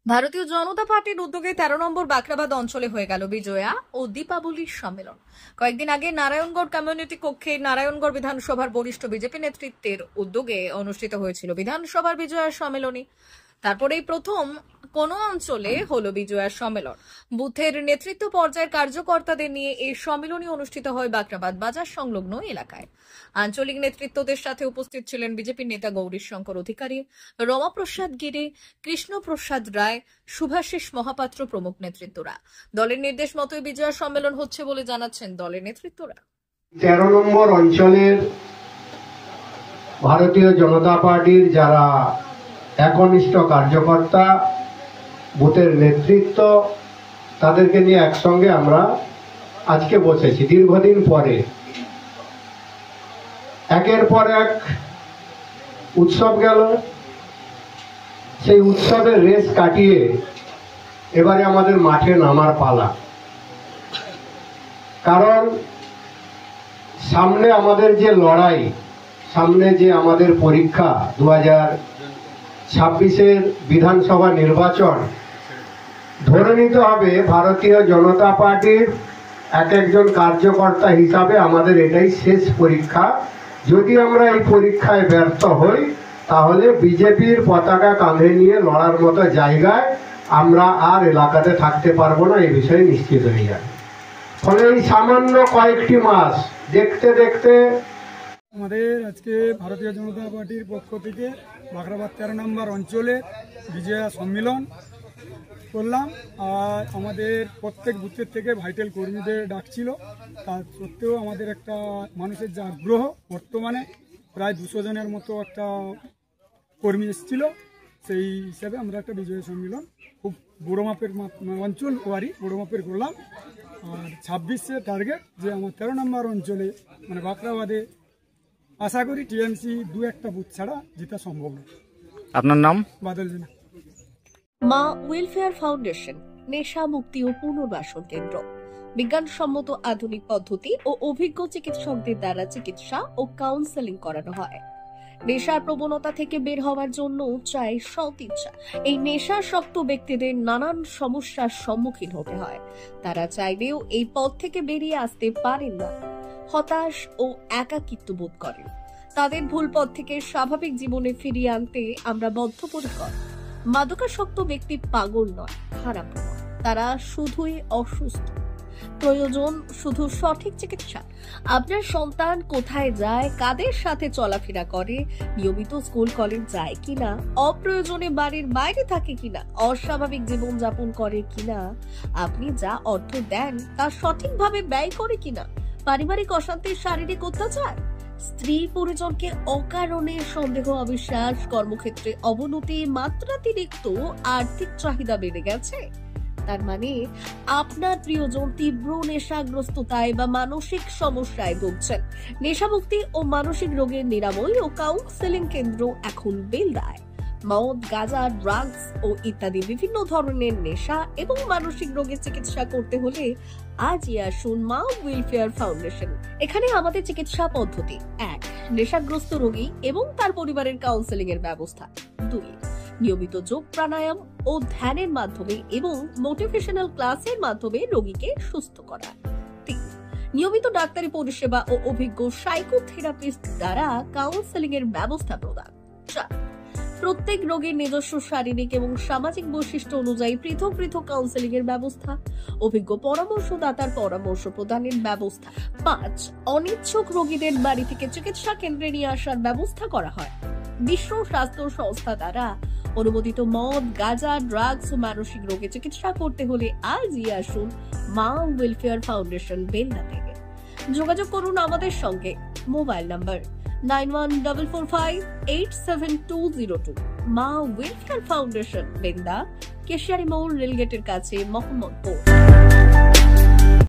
ভারতীয় জনতা পার্টির উদ্যোগে ১৩ নম্বর বাখরাবাদ অঞ্চলে হয়ে গেল বিজয়া ও দীপাবলির সম্মেলন। কয়েকদিন আগে নারায়ণগড় কমিউনিটি কক্ষে নারায়ণগড় বিধানসভার বরিষ্ঠ বিজেপি নেতৃত্বের উদ্যোগে অনুষ্ঠিত হয়েছিল বিধানসভার বিজয়া সম্মেলনী। তারপরেই প্রথম কোন অঞ্চলে হলো বিজয়া সম্মেলন। বুথের নেতৃত্ব পর্যায়ের কার্যকর্তাদের নিয়ে এই সম্মেলনী অনুষ্ঠিত হয় বাখরাবাদ বাজার সংলগ্ন এলাকায়। আঞ্চলিক নেতৃত্বদের সাথে উপস্থিত ছিলেন বিজেপির নেতা গৌরীশঙ্কর অধিকারী, রমাপ্রসাদ গিরে, কৃষ্ণপ্রসাদ রায়, শুভাশিস মহাপাত্র প্রমুখ নেতৃত্বরা। দলের নির্দেশ মতোই বিজয়া সম্মেলন হচ্ছে বলে জানাচ্ছেন দলের নেতৃত্বরা। ১৩ নম্বর অঞ্চলের ভারতীয় জনতা পার্টির যারা একনিষ্ঠ কার্যকর্তা, বুথের নেতৃত্ব, তাদেরকে নিয়ে একসঙ্গে আমরা আজকে বসেছি দীর্ঘদিন পরে। একের পর এক উৎসব গেল, সেই উৎসবের রেস কাটিয়ে এবারে আমাদের মাঠে নামার পালা। কারণ সামনে আমাদের যে লড়াই, সামনে যে আমাদের পরীক্ষা, 2026-এর বিধানসভা নির্বাচন, ধরে নিতে হবে ভারতীয় জনতা পার্টির একজন কার্যকর্তা হিসাবে আমাদের এটাই শেষ পরীক্ষা। যদি আমরা এই পরীক্ষায় ব্যর্থ হই তাহলে বিজেপির পতাকা কাঁধে নিয়ে লড়ার মতো জায়গায় আমরা আর এলাকাতে থাকতে পারবো না, এই বিষয়ে নিশ্চিত হয়ে যায়। ফলে এই সামান্য কয়েকটি মাস দেখতে দেখতে আমাদের আজকে ভারতীয় জনতা পার্টির পক্ষ থেকে বাখরাবাদ ১৩ নম্বর অঞ্চলে বিজয়া সম্মেলন করলাম। আর আমাদের প্রত্যেক বুথের থেকে ভাইটাল কর্মীদের ডাকছিল। তার সত্ত্বেও আমাদের একটা মানুষের যে আগ্রহ, বর্তমানে প্রায় ২০০ জনের মতো একটা কর্মী এসেছিল, সেই হিসাবে আমরা একটা বিজয় সম্মেলন খুব বড় মাপের অঞ্চল ওয়ারি বড় মাপের করলাম। আর ২৬-এ টার্গেট যে আমার ১৩ নম্বর অঞ্চলে মানে বাখরাবাদে আশা করি টিএমসি ২-১টা বুথ ছাড়া জেতা সম্ভব না। আপনার নাম? বাদল জিনা। মা ওয়েলফেয়ার ফাউন্ডেশন নেশা মুক্তি ও পুনর্বাসন কেন্দ্র। বিজ্ঞানসম্মত আধুনিক পদ্ধতি ও অভিজ্ঞ চিকিৎসকদের দ্বারা চিকিৎসা ও কাউন্সেলিং করানো হয়। নেশার প্রবণতা থেকে বের হওয়ার জন্য চাই সৎ ইচ্ছা। এই নেশাসক্ত ব্যক্তিদের নানান সমস্যার সম্মুখীন হতে হয়। তারা চাইলেও এই পথ থেকে বেরিয়ে আসতে পারেন না, হতাশ ও একাকিত্ব বোধ করেন। তাদের ভুল পথ থেকে স্বাভাবিক জীবনে ফিরিয়ে আনতে আমরা বদ্ধপরিকর। মাদকাসক্ত ব্যক্তি পাগল নয়, খারাপ নয়, তারা শুধুই অসুস্থ। প্রয়োজন শুধু সঠিক চিকিৎসা। আপনার সন্তান কোথায় যায়, কাদের সাথে চলাফেরা করে, নিয়মিত স্কুল কলেজ যায় কিনা, অপ্রয়োজনে বাড়ির বাইরে থাকে কিনা, অস্বাভাবিক জীবন যাপন করে কিনা, আপনি যা অর্থ দেন তা সঠিকভাবে ব্যয় করে কিনা, পারিবারিক অশান্তি, শারীরিক অত্যাচার, স্ত্রী পরিজনকে অকারণে সন্দেহ, অবিশ্বাস, কর্মক্ষেত্রে অবনতি, মাত্রাতিরিক্ত আর্থিক চাহিদা বেড়ে গেছে, তার মানে আপনার প্রিয়জন তীব্র নেশাগ্রস্ততায় বা মানসিক সমস্যায় ভুগছেন। নেশামুক্তি ও মানসিক রোগের নিরাময় ও কাউন্সেলিং কেন্দ্র এখন বেলদায়। মদ, গাঁজা, ড্রাগস ও ইত্যাদি বিভিন্ন ধরনের নেশা এবং মানসিক রোগের চিকিৎসা করতে হলে আজই আসুন মা ওয়েলফেয়ার ফাউন্ডেশন। এখানে আমাদের চিকিৎসা পদ্ধতি: ১. নেশাগ্রস্ত রোগী এবং তার পরিবারের কাউন্সেলিং এর ব্যবস্থা। ২. নিয়মিত যোগ, প্রাণায়াম ও ধ্যানের মাধ্যমে এবং মোটিভেশনাল ক্লাসের মাধ্যমে রোগীকে সুস্থ করা। ৩. নিয়মিত ডাক্তারি পরিষেবা ও অভিজ্ঞ সাইকোথেরাপিস্ট দ্বারা কাউন্সেলিং এর ব্যবস্থা প্রদান। ৪. প্রত্যেক রোগীর নিজস্ব শারীরিক এবং সামাজিক বৈশিষ্ট্য অনুযায়ী পৃথক পৃথক কাউন্সেলিং এর ব্যবস্থা, অভিজ্ঞ পরামর্শদাতার পরামর্শ প্রদানের ব্যবস্থা। ৫. অনিচ্ছুক রোগীদের বাড়ি থেকে চিকিৎসা কেন্দ্রে নিয়ে আসার ব্যবস্থা করা হয়। বিশ্ব স্বাস্থ্য সংস্থা দ্বারা অনুমোদিত মদ, গাঁজা, ড্রাগস ও মানসিক রোগে চিকিৎসা করতে হলে আজই আসুন মা ওয়েলফেয়ার ফাউন্ডেশন বেলদা থেকে। যোগাযোগ করুন আমাদের সঙ্গে। Mobile number 9144587202। মা ওয়েলফেয়ার ফাউন্ডেশন, বেলদা, কেশিয়ারি মোড়, রেলগেটের কাছে, মোহাম্মদপুর।